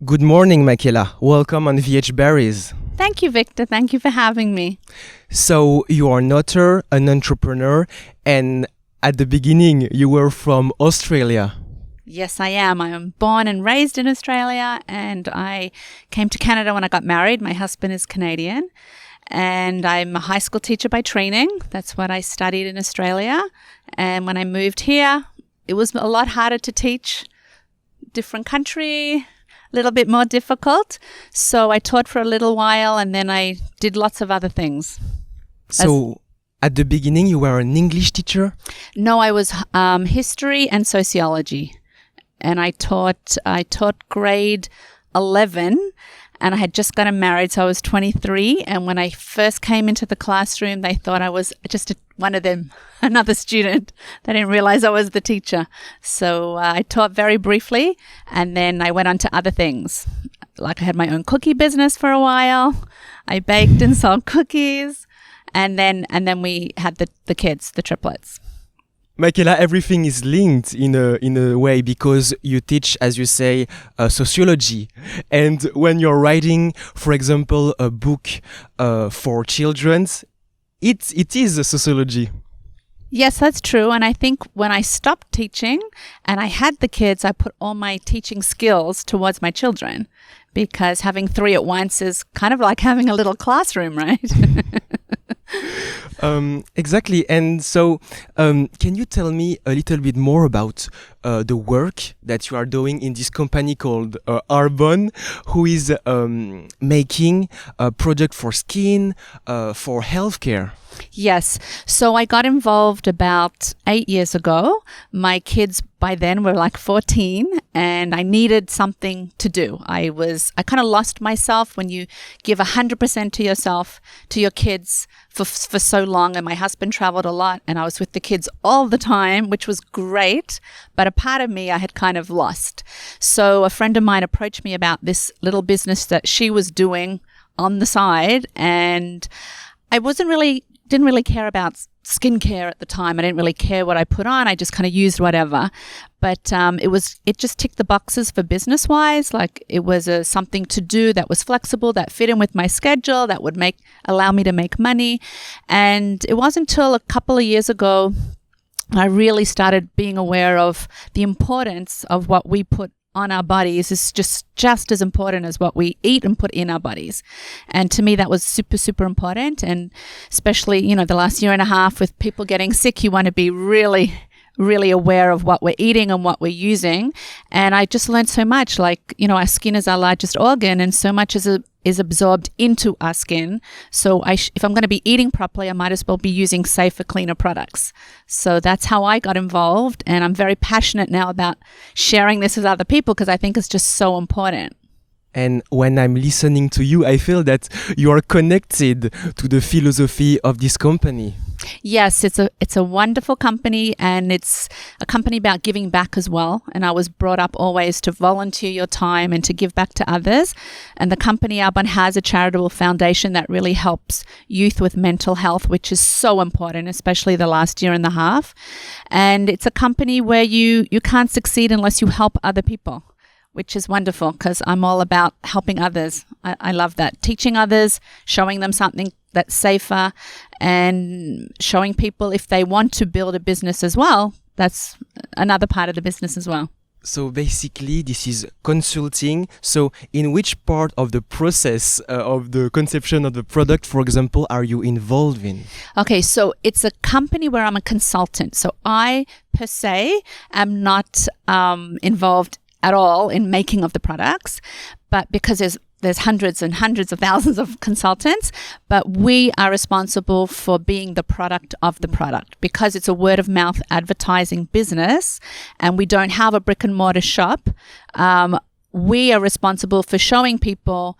Good morning, Michaela. Welcome on VH Berries. Thank you, Victor. Thank you for having me. So, you are an author, an entrepreneur, and at the beginning, you were from Australia. Yes, I am. I am born and raised in Australia, and I came to Canada when I got married. My husband is Canadian, and I'm a high school teacher by training. That's what I studied in Australia. And when I moved here, it was a lot harder to teach. Different country, a little bit more difficult. So I taught for a little while, and then I did lots of other things. So, at the beginning, you were an English teacher? No, I was history and sociology. And I taught grade 11, and I had just gotten married, so I was 23. And when I first came into the classroom, they thought I was just one of them, another student. They didn't realize I was the teacher. So I taught very briefly, and then I went on to other things. Like I had my own cookie business for a while. I baked and sold cookies, and then we had the kids, the triplets. Michaela, everything is linked in a way because you teach, as you say, sociology. And when you're writing, for example, a book for children, it is a sociology. Yes, that's true. And I think when I stopped teaching and I had the kids, I put all my teaching skills towards my children, because having three at once is kind of like having a little classroom, right? Exactly. And so, can you tell me a little bit more about the work that you are doing in this company called Arbonne, who is making a product for skin, for healthcare? Yes. So I got involved about 8 years ago. My kids by then were like 14, and I needed something to do. I kind of lost myself when you give 100% to yourself, to your kids for so long. And my husband traveled a lot, and I was with the kids all the time, which was great. But a part of me I had kind of lost. So a friend of mine approached me about this little business that she was doing on the side, and I didn't really care about skincare at the time. I didn't really care what I put on. I just kind of used whatever. But it just ticked the boxes for business wise. Like it was something to do that was flexible, that fit in with my schedule, that would allow me to make money. And it wasn't until a couple of years ago I really started being aware of the importance of what we put on our bodies is just as important as what we eat and put in our bodies. And to me, that was super, super important. And especially, the last year and a half with people getting sick, you want to be really, really aware of what we're eating and what we're using. And I just learned so much, like, our skin is our largest organ, and so much is absorbed into our skin. So if I'm going to be eating properly, I might as well be using safer, cleaner products. So that's how I got involved. And I'm very passionate now about sharing this with other people because I think it's just so important. And when I'm listening to you, I feel that you are connected to the philosophy of this company. Yes, it's a wonderful company, and it's a company about giving back as well. And I was brought up always to volunteer your time and to give back to others. And the company Arbonne has a charitable foundation that really helps youth with mental health, which is so important, especially the last year and a half. And it's a company where you can't succeed unless you help other people, which is wonderful because I'm all about helping others. I love that. Teaching others, showing them something that's safer, and showing people if they want to build a business as well, that's another part of the business as well. So basically, this is consulting. So in which part of the process of the conception of the product, for example, are you involved in? Okay, so it's a company where I'm a consultant. So I, per se, am not involved at all in making of the products, but because there's hundreds and hundreds of thousands of consultants, but we are responsible for being the product of the product because it's a word of mouth advertising business and we don't have a brick and mortar shop. We are responsible for showing people,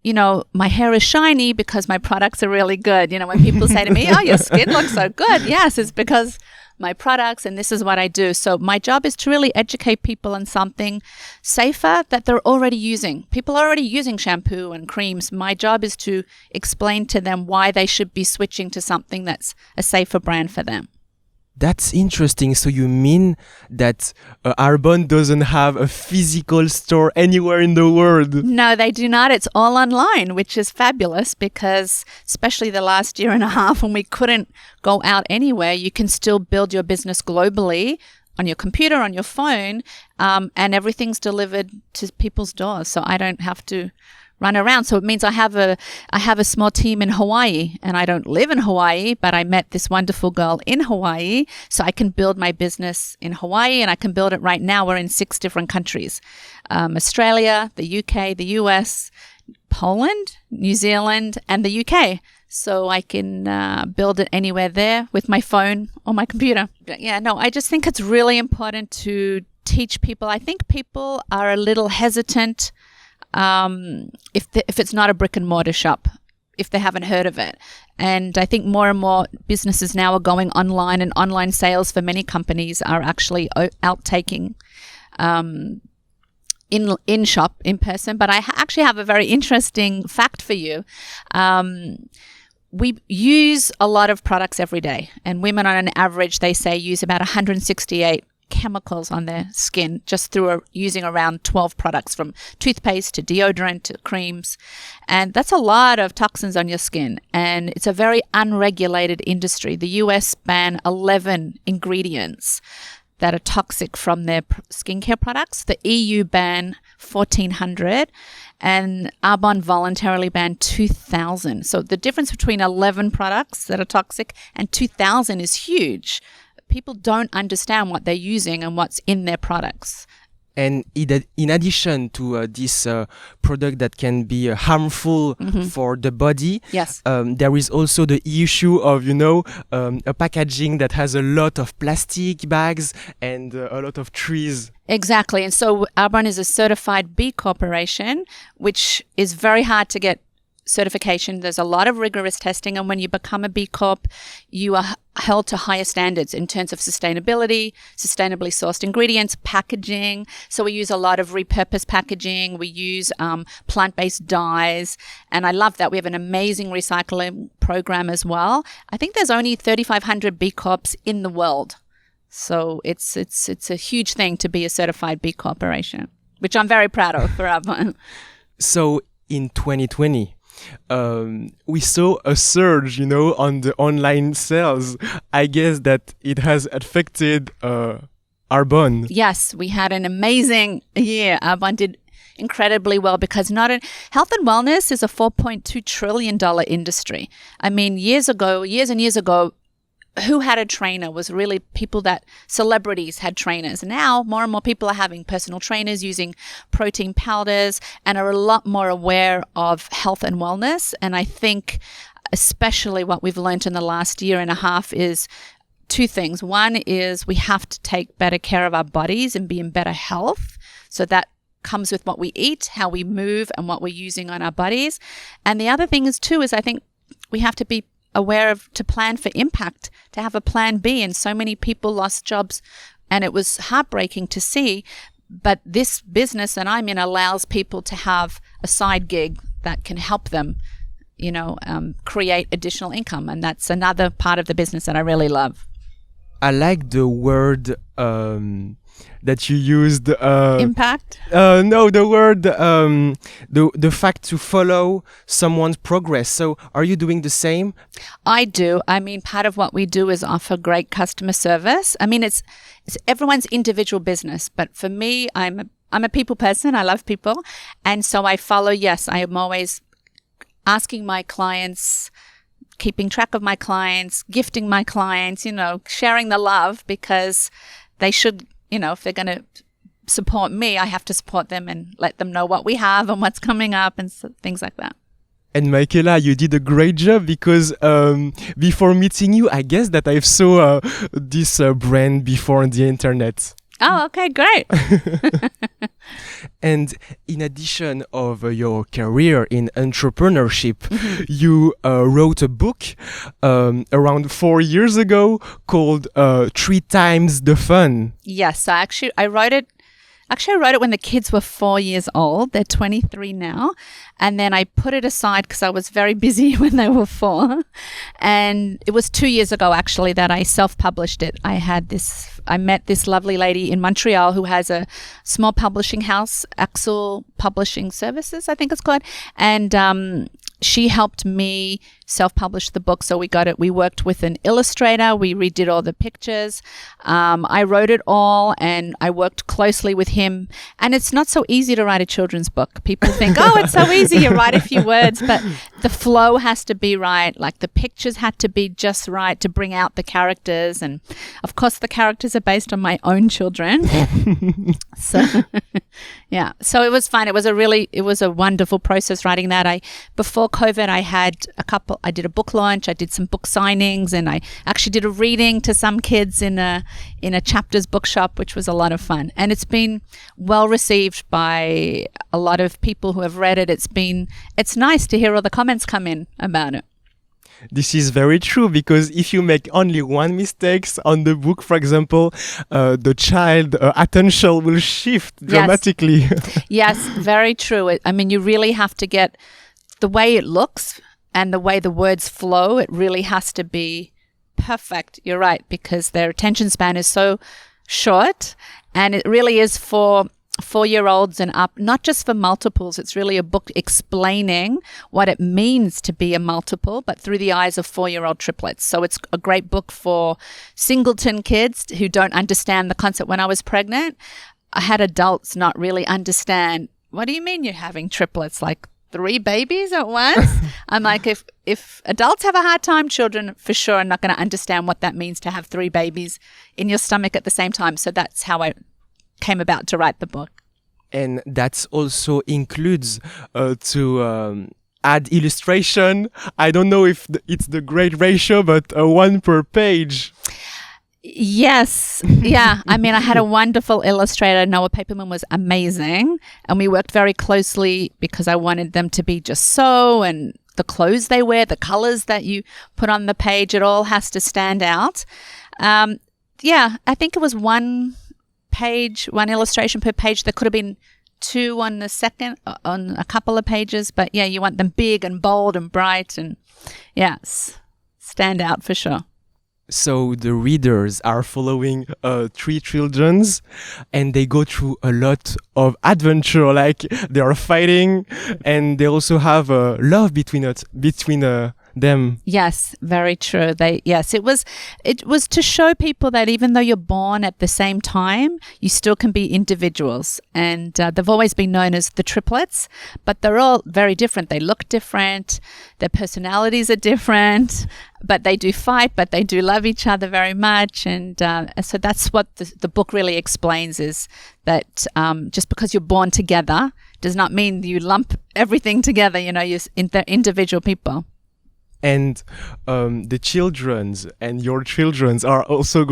my hair is shiny because my products are really good. When people say to me, oh, your skin looks so good. Yes, it's because my products and this is what I do. So my job is to really educate people on something safer that they're already using. People are already using shampoo and creams. My job is to explain to them why they should be switching to something that's a safer brand for them. That's interesting. So you mean that Arbonne doesn't have a physical store anywhere in the world? No, they do not. It's all online, which is fabulous because especially the last year and a half when we couldn't go out anywhere, you can still build your business globally on your computer, on your phone, and everything's delivered to people's doors. So I don't have to run around. So it means I have a small team in Hawaii, and I don't live in Hawaii, but I met this wonderful girl in Hawaii, so I can build my business in Hawaii, and I can build it right now. We're in 6 different countries: Australia, the UK, the US, Poland, New Zealand, and the UK. So I can build it anywhere there with my phone or my computer. Yeah, no, I just think it's really important to teach people. I think people are a little hesitant if it's not a brick and mortar shop, if they haven't heard of it. And I think more and more businesses now are going online, and online sales for many companies are actually outtaking in shop, in person. But I actually have a very interesting fact for you. We use a lot of products every day, and women on an average, they say, use about 168 chemicals on their skin just through using around 12 products, from toothpaste to deodorant to creams. And that's a lot of toxins on your skin. And it's a very unregulated industry. The US ban 11 ingredients that are toxic from their skincare products. The EU ban 1,400, and Arbonne voluntarily banned 2,000. So the difference between 11 products that are toxic and 2,000 is huge. People don't understand what they're using and what's in their products. And in addition to this product that can be harmful for the body, yes, there is also the issue of, a packaging that has a lot of plastic bags and a lot of trees. Exactly. And so Arbonne is a certified B Corporation, which is very hard to get certification. There's a lot of rigorous testing, and when you become a B Corp, you are held to higher standards in terms of sustainability, sustainably sourced ingredients, packaging. So we use a lot of repurposed packaging. We use plant-based dyes, and I love that. We have an amazing recycling program as well. I think there's only 3,500 B Corps in the world, so it's a huge thing to be a certified B Corporation, which I'm very proud of for Arbonne. So in 2020, we saw a surge, on the online sales. I guess that it has affected Arbonne. Yes, we had an amazing year. Arbonne did incredibly well because health and wellness is a $4.2 trillion industry. I mean, years and years ago, who had a trainer was really celebrities had trainers. Now, more and more people are having personal trainers, using protein powders, and are a lot more aware of health and wellness. And I think especially what we've learned in the last year and a half is 2 things. One is we have to take better care of our bodies and be in better health. So that comes with what we eat, how we move, and what we're using on our bodies. And the other thing is I think we have to be aware to plan for impact, to have a plan B. And so many people lost jobs, and it was heartbreaking to see. But this business that I'm in allows people to have a side gig that can help them, create additional income. And that's another part of the business that I really love. I like the word that you used. Impact? No, the word, the fact to follow someone's progress. So are you doing the same? I do. I mean, part of what we do is offer great customer service. I mean, it's everyone's individual business. But for me, I'm a people person. I love people. And so I follow, yes, I am always asking my clients, keeping track of my clients, gifting my clients, sharing the love, because they should, if they're going to support me, I have to support them and let them know what we have and what's coming up and things like that. And Michaela, you did a great job because before meeting you, I guess that I saw this brand before on the internet. Oh, okay, great. And in addition of your career in entrepreneurship, you wrote a book around 4 years ago called 3 Times the Fun. Yes, I wrote it Actually, I wrote it when the kids were 4 years old. They're 23 now. And then I put it aside because I was very busy when they were 4. And it was 2 years ago, actually, that I self-published it. I met this lovely lady in Montreal who has a small publishing house, Axel Publishing Services, I think it's called. And she helped me self-publish the book. So we worked with an illustrator. We redid all the pictures. I wrote it all and I worked closely with him. And it's not so easy to write a children's book. People think, oh, it's so easy. You write a few words, but the flow has to be right. Like the pictures had to be just right to bring out the characters. And of course, the characters are based on my own children. So yeah, so it was fun. It was a wonderful process writing that. Before COVID, I did a book launch, I did some book signings, and I actually did a reading to some kids in a Chapters bookshop, which was a lot of fun. And it's been well received by a lot of people who have read it. It's nice to hear all the comments come in about it. This is very true, because if you make only one mistake on the book, for example, the child attention will shift dramatically. Yes, very true. You really have to get the way it looks and the way the words flow. It really has to be perfect. You're right, because their attention span is so short, and it really is for 4-year-olds and up, not just for multiples. It's really a book explaining what it means to be a multiple, but through the eyes of 4-year-old triplets. So it's a great book for singleton kids who don't understand the concept. When I was pregnant, I had adults not really understand, what do you mean you're having triplets? Like 3 babies at once? I'm like, if adults have a hard time, children for sure are not going to understand what that means to have 3 babies in your stomach at the same time. So that's how I came about to write the book. And that also includes to add illustration. I don't know if it's the great ratio, but 1 per page. Yes. Yeah. I had a wonderful illustrator. Noah Paperman was amazing. And we worked very closely because I wanted them to be just so, and the clothes they wear, the colors that you put on the page, it all has to stand out. Yeah, I think it was 1 page, 1 illustration per page. There could have been 2 on a couple of pages, but yeah, you want them big and bold and bright, and yes, stand out for sure. So the readers are following 3 children's, and they go through a lot of adventure, like they are fighting, and they also have love between them. Yes, very true. It was to show people that even though you're born at the same time, you still can be individuals. And they've always been known as the triplets, but they're all very different. They look different. Their personalities are different, but they do fight, but they do love each other very much. And so that's what the book really explains, is that just because you're born together does not mean you lump everything together. They're individual people. And the children's and your children's are also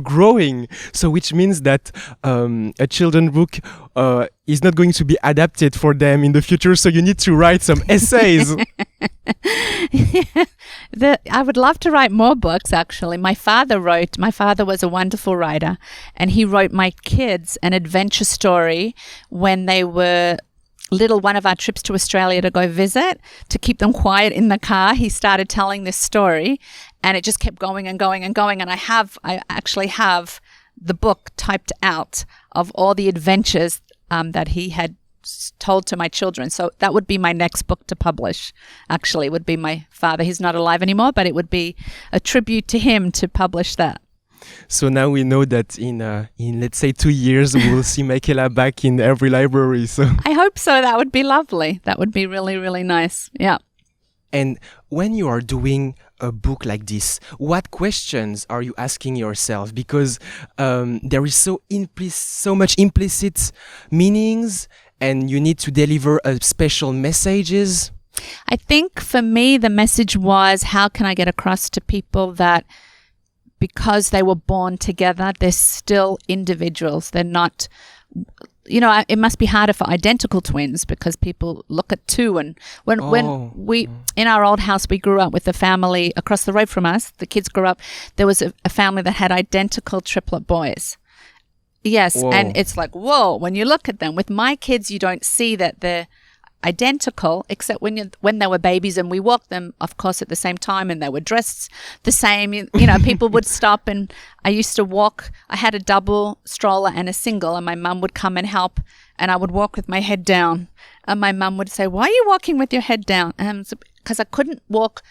growing. So which means that a children's book is not going to be adapted for them in the future. So you need to write some essays. I would love to write more books, actually. My father was a wonderful writer, and he wrote my kids an adventure story when they were little. One of our trips to Australia to go visit, to keep them quiet in the car, he started telling this story, and it just kept going and going and going. And I actually have the book typed out of all the adventures that he had told to my children. So that would be my next book to publish. Actually, it would be my father. He's not alive anymore, but it would be a tribute to him to publish that. So now we know that in let's say 2 years we will see Michaela back in every library. So I hope so. That would be lovely. That would be really, really nice. Yeah. And when you are doing a book like this, what questions are you asking yourself? Because there is so much implicit meanings, and you need to deliver special messages. I think for me, the message was, how can I get across to people that because they were born together, they're still individuals. They're not, it must be harder for identical twins because people look at 2. And when we, in our old house, we grew up with a family across the road from us, the kids grew up, there was a family that had identical triplet boys. Yes, Whoa. and it's like, whoa, when you look at them. With my kids, you don't see that they're identical, except when they were babies and we walked them, of course, at the same time, and they were dressed the same. You know, people would stop, and I used to walk. I had a double stroller and a single, and my mum would come and help, and I would walk with my head down. And my mum would say, "Why are you walking with your head down?" And because I couldn't walk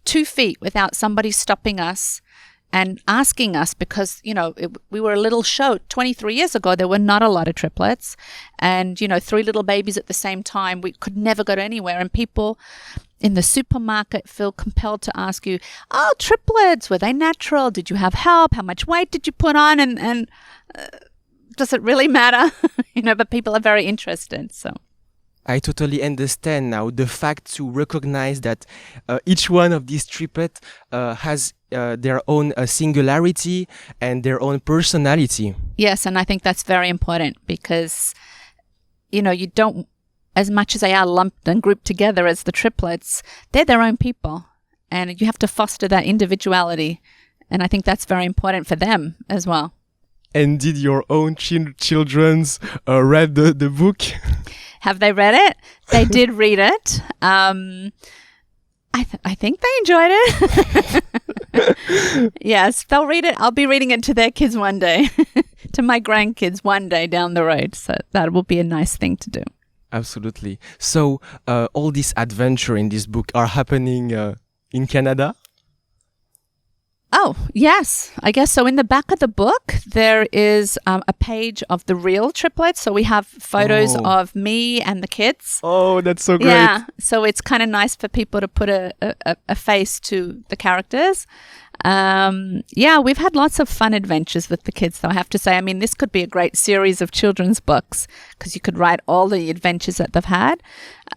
2 feet without somebody stopping us and asking us, because, you know, we were a little show. 23 years ago, there were not a lot of triplets, and, you know, 3 little babies at the same time. We could never go to anywhere, and people in the supermarket feel compelled to ask you, "Oh, triplets, were they natural? Did you have help? How much weight did you put on?" And does it really matter? You know, but people are very interested, so. I totally understand now the fact to recognize that each one of these triplets has their own singularity and their own personality. Yes, and I think that's very important because, you know, you don't, as much as they are lumped and grouped together as the triplets, they're their own people, and you have to foster that individuality, and I think that's very important for them as well. And did your own children's read the book? Have they read it? They did read it. I think they enjoyed it. Yes, they'll read it. I'll be reading it to their kids one day, to my grandkids one day down the road. So that will be a nice thing to do. Absolutely. So all this adventure in this book are happening in Canada? Oh, yes, I guess so. In the back of the book, there is a page of the real triplets. So we have photos of me and the kids. Oh, that's so great. Yeah, so it's kind of nice for people to put a face to the characters. Yeah, we've had lots of fun adventures with the kids, though, I have to say. I mean, this could be a great series of children's books because you could write all the adventures that they've had.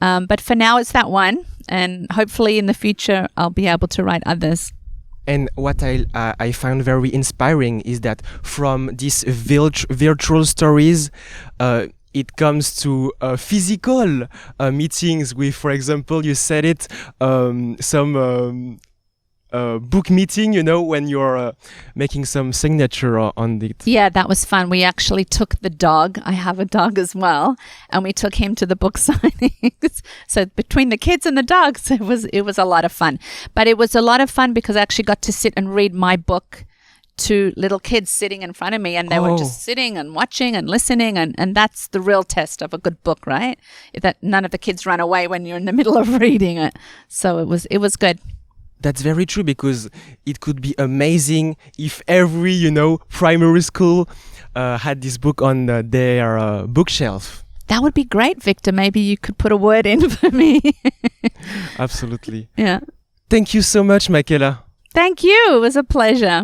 But for now, it's that one. And hopefully in the future, I'll be able to write others. And what I found very inspiring is that from these virtual stories, it comes to physical meetings with, for example, you said it, some book meeting, you know, when you're making some signature on it. Yeah, that was fun. We actually took the dog. I have a dog as well, and we took him to the book signings. So between the kids and the dogs, it was a lot of fun. But it was a lot of fun because I actually got to sit and read my book to little kids sitting in front of me, and they were just sitting and watching and listening, and that's the real test of a good book, right? That none of the kids run away when you're in the middle of reading it. So it was good. That's very true, because it could be amazing if every, you know, primary school had this book on their bookshelf. That would be great, Victor. Maybe you could put a word in for me. Absolutely. Yeah. Thank you so much, Michaela. Thank you. It was a pleasure.